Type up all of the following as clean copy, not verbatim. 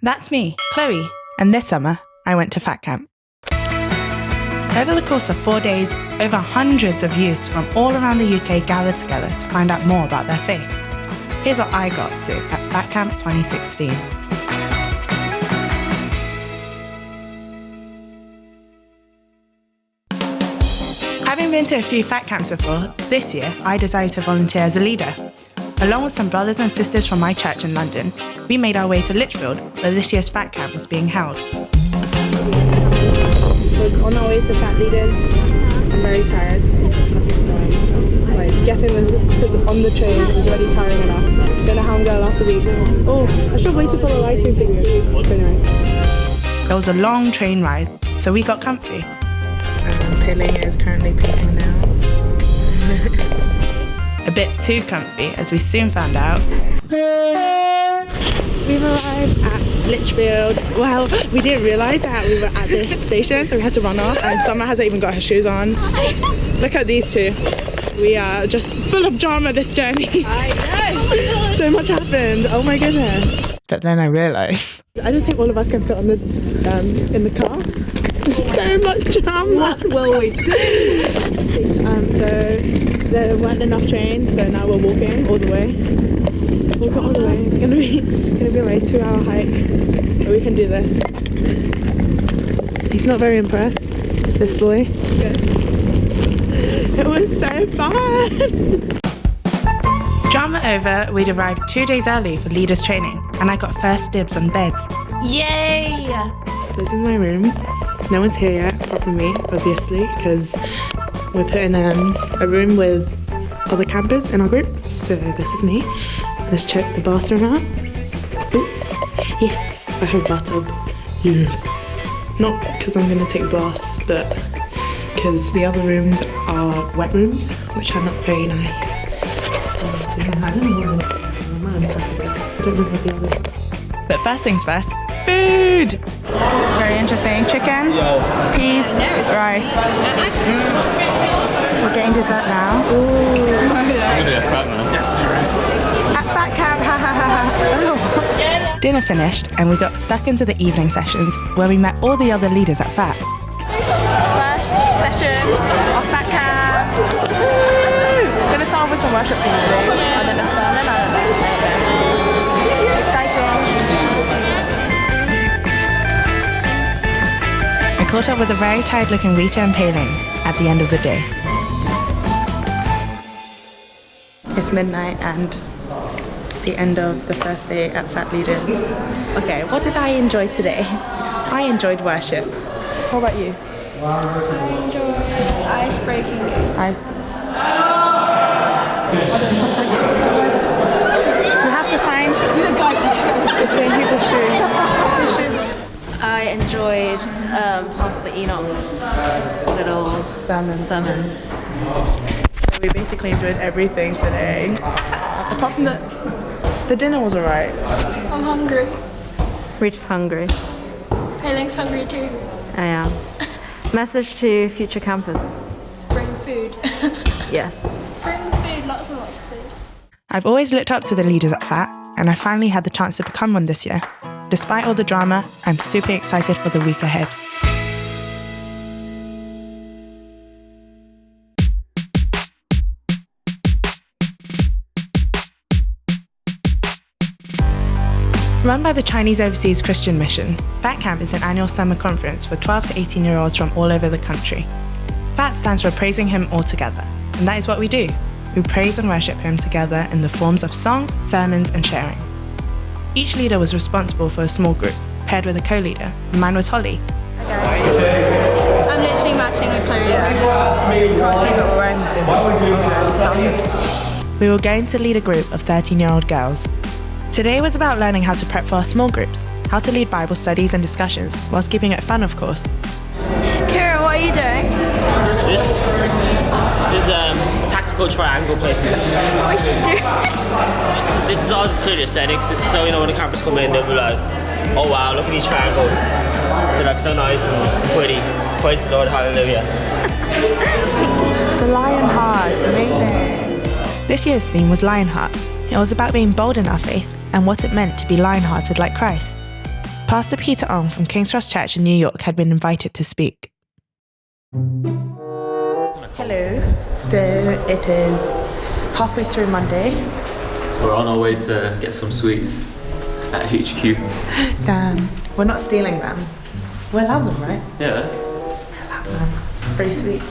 That's me, Chloe, and this summer I went to PHAT Camp. Over the course of 4 days, over hundreds of youths from all around the UK gathered together to find out more about their faith. Here's what I got to at PHAT Camp 2016. Having been to a few PHAT camps before, this year I decided to volunteer as a leader. Along with some brothers and sisters from my church in London, we made our way to Lichfield, where this year's PHAT Camp was being held. We're on our way to PHAT Leaders. I'm very tired. Getting on the train was already tiring enough. Don't know how I'm going to last a week. Oh, I should have waited for the lighting to go. Very nice. It was a long train ride, so we got comfy. Pilling is currently painting nails. A bit too comfy, as we soon found out. We've arrived at Lichfield. Well, we didn't realise that we were at this station, so we had to run off, and Summer hasn't even got her shoes on. Look at these two. We are just full of drama this journey. I know. So much happened. Oh my goodness. But then I realised I don't think all of us can fit on the in the car. So much drama. What will we do? So there weren't enough trains, so now we're walking all the way. We'll go all the way. It's gonna be like a 2-hour hike, but we can do this. He's not very impressed, this boy. Good. It was so fun. drama over, we'd arrived 2 days early for leaders training, and I got first dibs on beds. Yay! This is my room. No one's here yet, apart from me, obviously, because we're putting a room with other campers in our group. So this is me. Let's check the bathroom out. Ooh. Yes, I have a bathtub. Yes. Not because I'm going to take baths, but because the other rooms are wet rooms, which are not very nice. I don't know what the others. But first things first, food! Very interesting. Chicken, peas, rice. We're getting dessert now. Ooh. At PHAT Camp, ha ha ha ha. Dinner finished and we got stuck into the evening sessions where we met all the other leaders at PHAT. First session of PHAT Camp. Woo! Gonna start with some worship things today. And then a sermon, I don't know. Exciting. I caught up with a very tired looking Rita and Pei-Ling at the end of the day. It's midnight and it's the end of the first day at PHAT Leaders. Okay, what did I enjoy today? I enjoyed worship. What about you? I enjoyed ice breaking games. You have to find the same people's shoes. I enjoyed Pastor Enoch's little sermon. We basically enjoyed everything today. Apart from the dinner was alright. I'm hungry. Rita's hungry. Pei-Ling's hungry too. I am. Message to future campers. Bring food. Yes. Bring food, lots and lots of food. I've always looked up to the leaders at PHAT, and I finally had the chance to become one this year. Despite all the drama, I'm super excited for the week ahead. Run by the Chinese Overseas Christian Mission, PHAT Camp is an annual summer conference for 12 to 18-year-olds from all over the country. PHAT stands for Praising Him All Together, and that is what we do. We praise and worship Him together in the forms of songs, sermons, and sharing. Each leader was responsible for a small group, paired with a co-leader, and mine was Holly. I'm literally matching with Chloe. You can't see, but we're wearing the same. We were going to lead a group of 13-year-old girls. Today was about learning how to prep for our small groups, how to lead Bible studies and discussions, whilst keeping it fun, of course. Kira, what are you doing? This is tactical triangle placement. What are you doing? This is all just clear aesthetics. This is so, when the campers come in, they'll be like, oh wow, look at these triangles. They're like so nice and pretty. Praise the Lord, hallelujah. It's the Lionheart, it's amazing. This year's theme was Lionheart. It was about being bold in our faith and what it meant to be lion-hearted like Christ. Pastor Peter Ong from King's Cross Church in New York had been invited to speak. Hello. So it is halfway through Monday. We're on our way to get some sweets at HQ. Damn. We're not stealing them. We're allowed them, right? Yeah. Free sweets.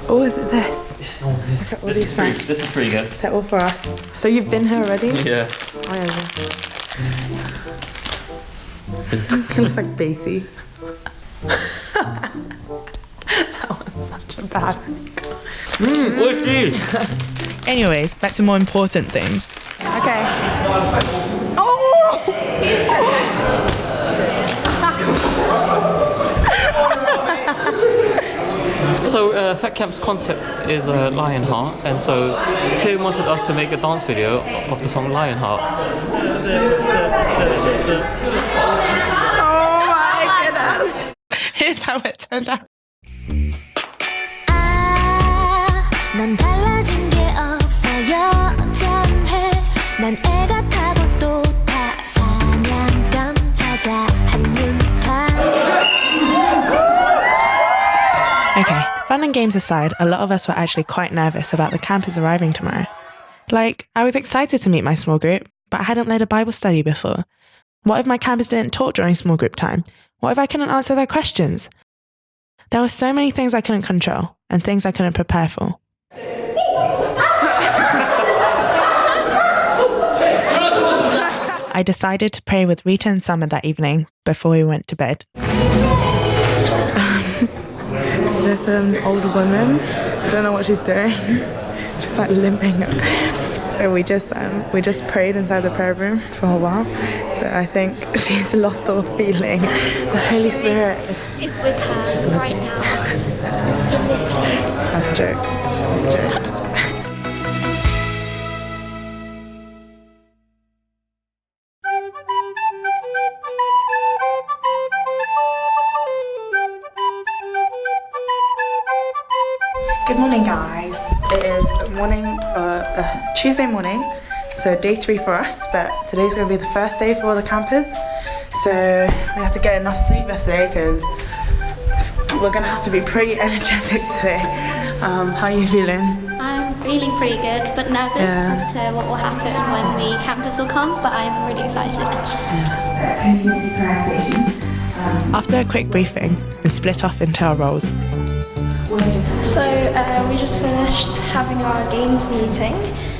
Oh, is it this? Yes, Look at all these snacks. This is pretty good. They're all for us. So you've been here already? Yeah. Oh, yeah. It looks like Basie. That was such a bad. Anyways, back to more important things. Okay. Oh! So PHAT Camp's concept is Lionheart, and so Tim wanted us to make a dance video of the song Lionheart. Oh my goodness! Here's how it turned out. 난 달라진 게 없어 여전해 난 애가 타고 또 타 사냥감 찾아 한눈판. Okay, fun and games aside, a lot of us were actually quite nervous about the campers arriving tomorrow. Like, I was excited to meet my small group, but I hadn't led a Bible study before. What if my campers didn't talk during small group time? What if I couldn't answer their questions? There were so many things I couldn't control and things I couldn't prepare for. I decided to pray with Rita and Summer that evening before we went to bed. There's an old woman. I don't know what she's doing. She's like limping. So we just prayed inside the prayer room for a while. So I think she's lost all feeling. The Holy Spirit is with her right now. In this place. That's jokes. That's jokes. Good morning, guys. It is Tuesday morning, so day 3 for us, but today's going to be the first day for all the campers. So we have to get enough sleep yesterday because we're going to have to be pretty energetic today. How are you feeling? I'm feeling pretty good, but nervous as to what will happen when the campers will come, but I'm really excited. After a quick briefing, we split off into our roles. So we just finished having our games meeting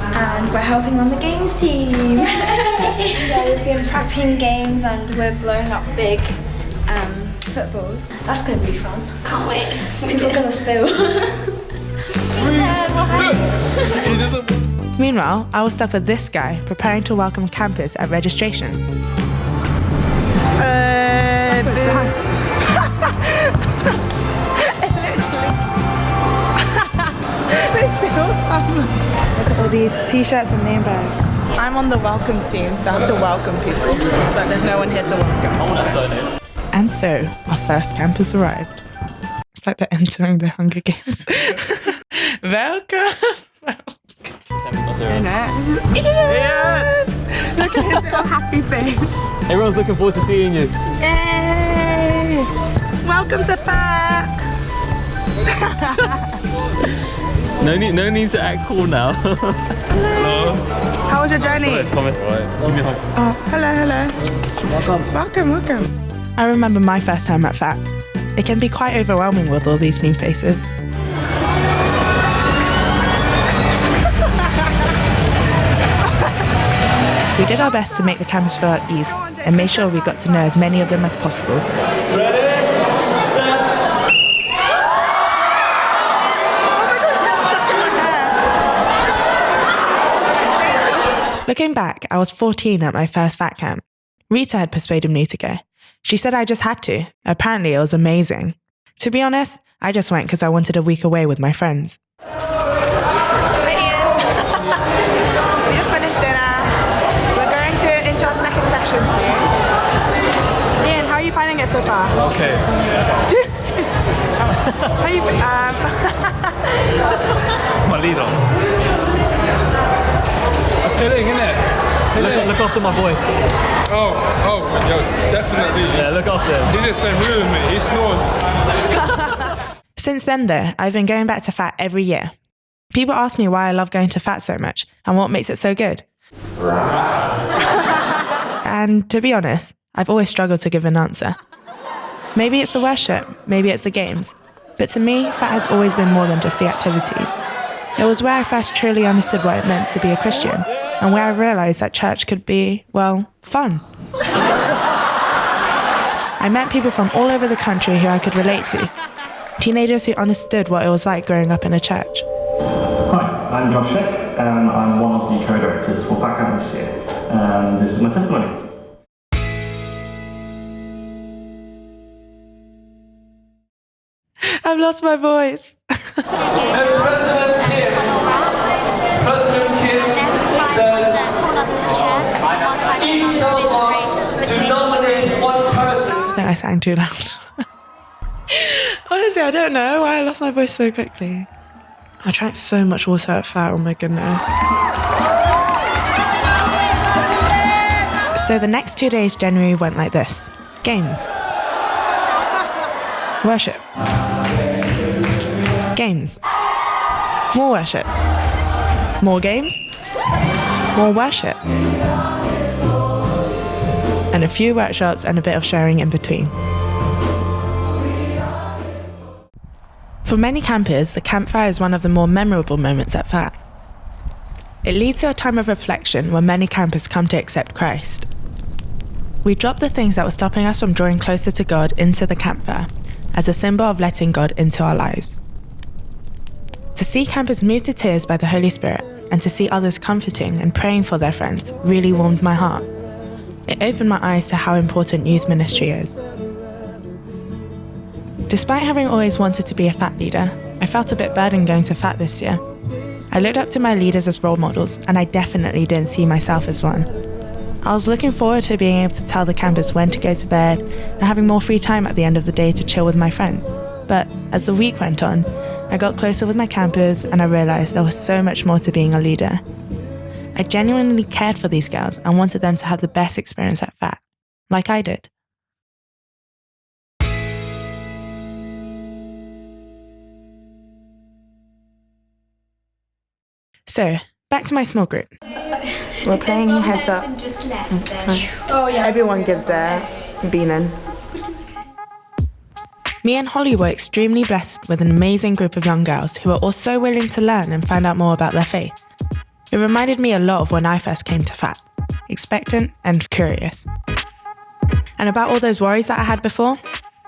and we're helping on the games team. Yeah, we've been prepping games and we're blowing up big footballs. That's going to be fun. Can't wait. People are going to spill. Meanwhile, I was stuck with this guy preparing to welcome campers at registration. Look at all these t-shirts and name bags. I'm on the welcome team, so I have to welcome people, but there's no one here to welcome. And so, our first campers arrived. It's like they're entering the Hunger Games. Welcome! Ian! Look at his little happy face. Everyone's looking forward to seeing you. Yay! Welcome to PHAT! No need to act cool now. Hello. How was your journey? Come in. Give me a hug. Oh, hello. Welcome. I remember my first time at PHAT. It can be quite overwhelming with all these new faces. We did our best to make the campus feel at ease and made sure we got to know as many of them as possible. Looking back, I was 14 at my first PHAT Camp. Rita had persuaded me to go. She said I just had to. Apparently, it was amazing. To be honest, I just went because I wanted a week away with my friends. Hi, Ian. We just finished dinner. We're going into our second session soon. Ian, how are you finding it so far? Okay. How are you? It's my lead on. I'm feeling, isn't it? Look after my boy. Oh, yo, definitely. Yeah, look after him. He's in the same room with me. He's snoring. Since then though, I've been going back to FAT every year. People ask me why I love going to FAT so much and what makes it so good. And to be honest, I've always struggled to give an answer. Maybe it's the worship, maybe it's the games. But to me, FAT has always been more than just the activities. It was where I first truly understood what it meant to be a Christian, and where I realised that church could be, well, fun. I met people from all over the country who I could relate to. Teenagers who understood what it was like growing up in a church. Hi, I'm Josh Sheck, and I'm one of the co-directors for PHAT Camp this year. And this is my testimony. I've lost my voice. President Kim says each solo to nominate one person. I think I sang too loud. Honestly, I don't know why I lost my voice so quickly. I drank so much water at FAT, oh my goodness. So the next 2 days January went like this. Games. Worship. Games. More worship. More games. More worship. And a few workshops and a bit of sharing in between. For many campers, the campfire is one of the more memorable moments at FAT. It leads to a time of reflection where many campers come to accept Christ. We drop the things that were stopping us from drawing closer to God into the campfire as a symbol of letting God into our lives. To see campers moved to tears by the Holy Spirit and to see others comforting and praying for their friends really warmed my heart. It opened my eyes to how important youth ministry is. Despite having always wanted to be a FAT leader, I felt a bit burdened going to FAT this year. I looked up to my leaders as role models, and I definitely didn't see myself as one. I was looking forward to being able to tell the campers when to go to bed and having more free time at the end of the day to chill with my friends. But as the week went on, I got closer with my campers and I realised there was so much more to being a leader. I genuinely cared for these girls and wanted them to have the best experience at FAT, like I did. So, back to my small group. We're playing Heads Up. Everyone gives their bean in. Me and Holly were extremely blessed with an amazing group of young girls who were all so willing to learn and find out more about their faith. It reminded me a lot of when I first came to FAT, expectant and curious. And about all those worries that I had before,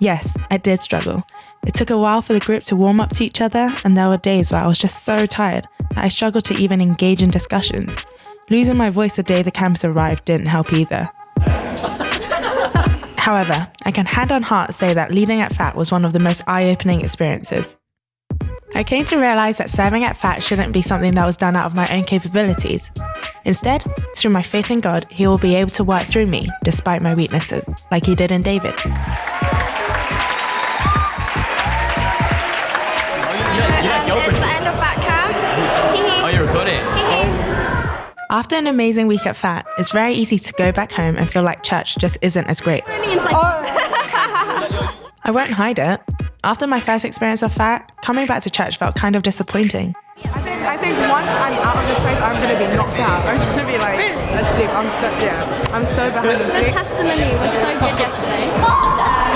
yes, I did struggle. It took a while for the group to warm up to each other, and there were days where I was just so tired that I struggled to even engage in discussions. Losing my voice the day the campus arrived didn't help either. However, I can hand on heart say that leading at FAT was one of the most eye-opening experiences. I came to realise that serving at FAT shouldn't be something that was done out of my own capabilities. Instead, through my faith in God, He will be able to work through me despite my weaknesses, like He did in David. It's the end of PHAT Camp. Oh, you're recording? After an amazing week at FAT, it's very easy to go back home and feel like church just isn't as great. I won't hide it. After my first experience of FAT, coming back to church felt kind of disappointing. I think once I'm out of this place, I'm going to be knocked out. I'm going to be like asleep. I'm so behind the The scenes. testimony was so good yesterday.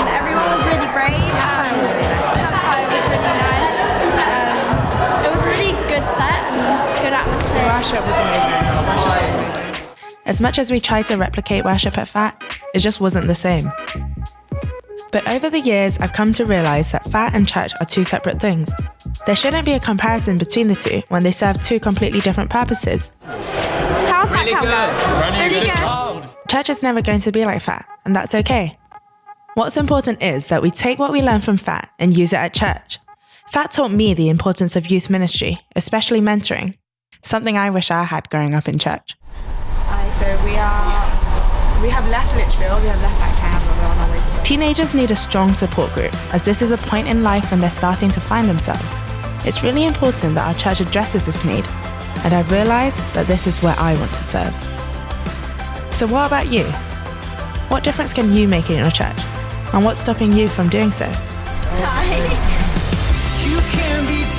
Everyone was really brave. Campfire was really nice. It was a really good set and good atmosphere. Worship was amazing. As much as we tried to replicate worship at FAT, it just wasn't the same. But over the years, I've come to realise that FAT and church are two separate things. There shouldn't be a comparison between the two when they serve two completely different purposes. How's PHAT Camp going? Really good. Church is never going to be like FAT, and that's okay. What's important is that we take what we learn from FAT and use it at church. FAT taught me the importance of youth ministry, especially mentoring, something I wish I had growing up in church. So we have left Litchfield, we have left PHAT Camp, and we're on our way to Teenagers need a strong support group, as this is a point in life when they're starting to find themselves. It's really important that our church addresses this need, and I've realised that this is where I want to serve. So what about you? What difference can you make in your church? And what's stopping you from doing so? You can be